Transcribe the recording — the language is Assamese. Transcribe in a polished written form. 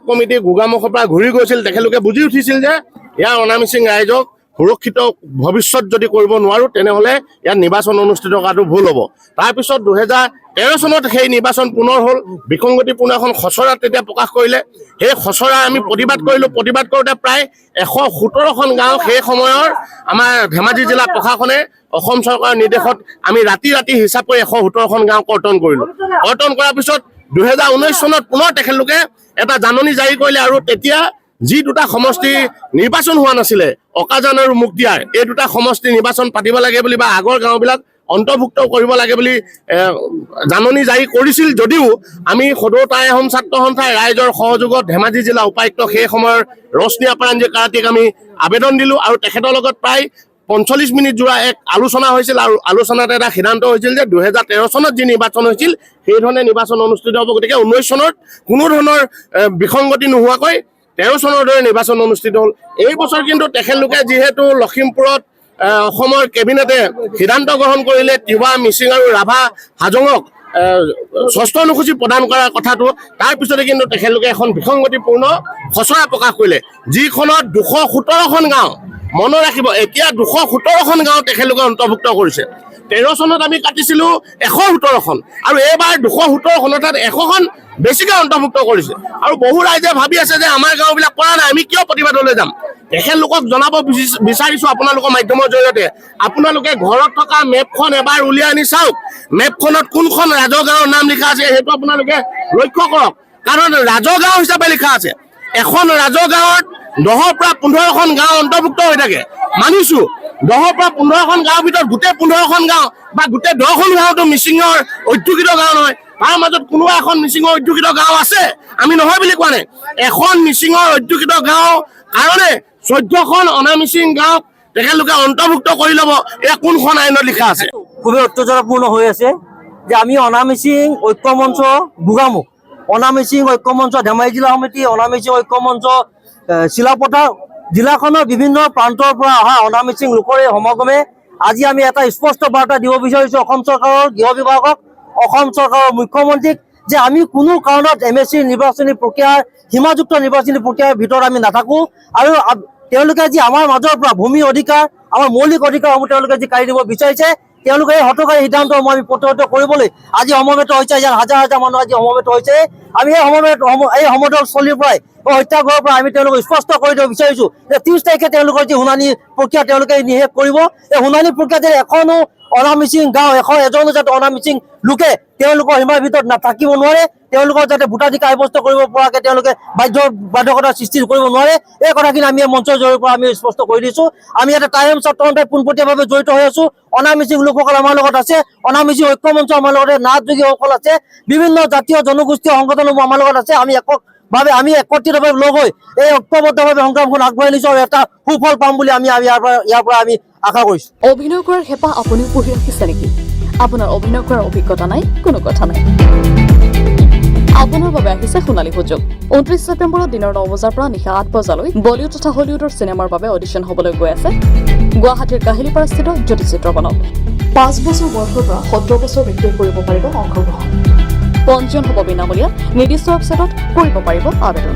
কমিটি গোগামুখৰ পৰা ঘূৰি গৈছিল তেখেতলোকে বুজি উঠিছিল যে ইয়াৰ অনামিচিং ৰাইজক সুৰক্ষিত ভৱিষ্যত যদি কৰিব নোৱাৰো তেনেহ'লে ইয়াত নিৰ্বাচন অনুষ্ঠিত কৰাটো ভুল হ'ব। তাৰপিছত 2013 চনত সেই নিৰ্বাচন পুনৰ হ'ল, বিসংগতিপূৰ্ণ এখন খচৰা তেতিয়া প্ৰকাশ কৰিলে। সেই খচৰা আমি প্ৰতিবাদ কৰিলোঁ। প্ৰতিবাদ কৰোঁতে প্ৰায় 117খন গাঁও সেই সময়ৰ আমাৰ ধেমাজি জিলা প্ৰশাসনে অসম চৰকাৰৰ নিৰ্দেশত আমি ৰাতি হিচাপ কৰি 117খন গাঁও কৰ্তন কৰিলোঁ। কৰ্তন কৰাৰ পিছত 2019 চনত পুনৰ তেখেতলোকে এটা জাননী জাৰি কৰিলে আৰু তেতিয়া যি দুটা সমষ্টি নিৰ্বাচন হোৱা নাছিলে, অকাজান আৰু মুক্তিয়াৰ, এই দুটা সমষ্টি নিৰ্বাচন পাতিব লাগে বুলি বা আগৰ গাঁওবিলাক অন্তৰ্ভুক্ত কৰিব লাগে বুলি জাননী জাৰি কৰিছিল যদিও আমি সদৌ তাই আহোম ছাত্ৰ সন্থাই ৰাইজৰ সহযোগত ধেমাজি জিলা উপায়ুক্ত সেই সময়ৰ ৰশ্নিয়া প্ৰাঞ্জী কাৰাতীক আমি আবেদন দিলোঁ আৰু তেখেতৰ লগত প্ৰায় 45 মিনিট জোৰা এক আলোচনা হৈছিল আৰু আলোচনাত এটা সিদ্ধান্ত হৈছিল যে 2013 চনত যি নিৰ্বাচন হৈছিল সেই ধৰণে নিৰ্বাচন অনুষ্ঠিত হ'ব। গতিকে 19 চনত কোনো ধৰণৰ বিসংগতি নোহোৱাকৈ 13 চনৰ দৰে নিৰ্বাচন অনুষ্ঠিত হ'ল। এই বছৰ কিন্তু তেখেতলোকে যিহেতু লখিমপুৰত অসমৰ কেবিনেটে সিদ্ধান্ত গ্ৰহণ কৰিলে তিৱা, মিচিং আৰু ৰাভা হাজঙক ষষ্ঠ অনুসূচী প্ৰদান কৰাৰ কথাটো, তাৰপিছতে কিন্তু তেখেতলোকে এখন বিসংগতিপূৰ্ণ খচৰা প্ৰকাশ কৰিলে, যিখনত 217খন গাঁও, মনত ৰাখিব এতিয়া 217খন গাঁও তেখেতলোকে অন্তৰ্ভুক্ত কৰিছে। 13 চনত আমি কাটিছিলোঁ 117খন আৰু এইবাৰ 217খন অৰ্থাৎ 100খন বেছিকৈ অন্তৰ্ভুক্ত কৰিছে। আৰু বহু ৰাইজে ভাবি আছে যে আমাৰ গাঁওবিলাক কৰা নাই, আমি কিয় প্ৰতিবাদলৈ যাম। তেখেতলোকক জনাব বিচাৰিছোঁ আপোনালোকৰ মাধ্যমৰ জৰিয়তে, আপোনালোকে ঘৰত থকা মেপখন এবাৰ উলিয়াই আনি চাওক। মেপখনত কোনখন ৰাজগাঁৱৰ নাম লিখা আছে সেইটো আপোনালোকে লক্ষ্য কৰক, কাৰণ ৰাজগাঁও হিচাপে লিখা আছে। এখন ৰাজগাঁৱত 10ৰ পৰা 15খন গাঁও অন্তৰ্ভুক্ত হৈ থাকে। মানিছোঁ 10ৰ পৰা 15খন গাঁৱৰ ভিতৰত গোটেই 15খন গাঁও বা গোটেই 10খন গাঁওতো মিচিঙৰ অধ্যুষিত গাঁও নহয়, তাৰ মাজত কোনোবা এখন মিচিঙৰ অধ্যুষিত গাঁও আছে, আমি নহয় বুলি কোৱা নাই। এখন মিচিঙৰ অধ্যুষিত গাঁও কাৰণে 14খন অনামিচিং গাঁওক তেখেতলোকে অন্তৰ্ভুক্ত কৰি ল'ব, এয়া কোনখন আইনত লিখা আছে? খুবই উত্তেজনাপূৰ্ণ হৈ আছে যে আমি অনামিচিং ঐক্য মঞ্চ গোগামুখ, অনামিচিং ঐক্য মঞ্চ ধেমাজি জিলা সমিতি, অনামিচিং ঐক্য মঞ্চ চিলাপথাৰ জিলাখনৰ বিভিন্ন প্ৰান্তৰ পৰা অহা অনামিচিং লোকৰে সমাগমে আজি আমি এটা স্পষ্ট বাৰ্তা দিব বিচাৰিছোঁ অসম চৰকাৰৰ গৃহ বিভাগক, অসম চৰকাৰৰ মুখ্যমন্ত্ৰীক, যে আমি কোনো কাৰণত MSC নিৰ্বাচনী প্ৰক্ৰিয়াৰ সীমাযুক্ত নিৰ্বাচনী প্ৰক্ৰিয়াৰ ভিতৰত আমি নাথাকোঁ আৰু তেওঁলোকে যি আমাৰ মাজৰ পৰা ভূমি অধিকাৰ, আমাৰ মৌলিক অধিকাৰসমূহ তেওঁলোকে যি কাঢ়ি দিব বিচাৰিছে, তেওঁলোকে এই হঠকাৰী সিদ্ধান্তসমূহ আমি প্ৰতিহত কৰিবলৈ আজি সমবেত হৈছে। ইয়াত হাজাৰ হাজাৰ মানুহ আজি সমবেত হৈছে। আমি এই সমদলস্থলীৰ পৰাই সত্যাগ্ৰহৰ পৰা আমি তেওঁলোকক স্পষ্ট কৰি দিব বিচাৰিছোঁ যে 30 তাৰিখে তেওঁলোকৰ যি শুনানি প্ৰক্ৰিয়া তেওঁলোকে নিষেধ কৰিব। এই শুনানি প্ৰক্ৰিয়াত এখনো অনামিচিং গাঁও, এজনো যাতে অনামিচিং লোকে তেওঁলোকৰ সীমাৰ ভিতৰত থাকিব নোৱাৰে, তেওঁলোকৰ যাতে ভোটাধিকাৰ সাব্যস্ত কৰিব পৰাকৈ তেওঁলোকে বাধ্যকতাৰ সৃষ্টি কৰিব নোৱাৰে, এই কথাখিনি আমি মঞ্চৰ জৰিয়তে পৰা আমি স্পষ্ট কৰি দিছোঁ। আমি ইয়াতে টাই আহোম ছাত্ৰ সন্থাই পোনপটীয়াভাৱে জড়িত হৈ আছোঁ। অনামিচিং লোকসকল আমাৰ লগত আছে, অনামিচিং ঐক্য মঞ্চ আমাৰ লগতে নাথযোগীসকল আছে, বিভিন্ন জাতীয় জনগোষ্ঠীয় সংগঠনসমূহ আমাৰ লগত আছে। আমি একত্ৰিতভাৱে লগ হৈ এই ঐক্যবদ্ধভাৱে সংগ্ৰামখন আগবঢ়াই নিছোঁ আৰু এটা সুফল পাম বুলি আমি ইয়াৰ পৰা আমি আশা কৰিছোঁ। অভিনয় কৰাৰ হেঁপাহ আপুনিও পঢ়ি ৰাখিছে নেকি? আপোনাৰ অভিনয় কৰাৰ অভিজ্ঞতা নাই? কোনো কথা নাই, আপোনাৰ বাবে আহিছে সোণালী সুযোগ। 29 ছেপ্টেম্বৰত দিনৰ 9 বজাৰ পৰা নিশা 8 বজালৈ বলিউড তথা হলিউডৰ চিনেমাৰ বাবে অডিশ্যন হ'বলৈ গৈ আছে গুৱাহাটীৰ কাহিলীপাৰাস্থিত জ্যোতি চিত্ৰবনত। 5 বছৰ বয়সৰ পৰা 70 বছৰ ব্যক্তিয়ে কৰিব পাৰিব অংশগ্ৰহণ। পঞ্জীয়ন হ'ব বিনামূলীয়া, নিৰ্দিষ্ট ৱেবছাইটত কৰিব পাৰিব আবেদন।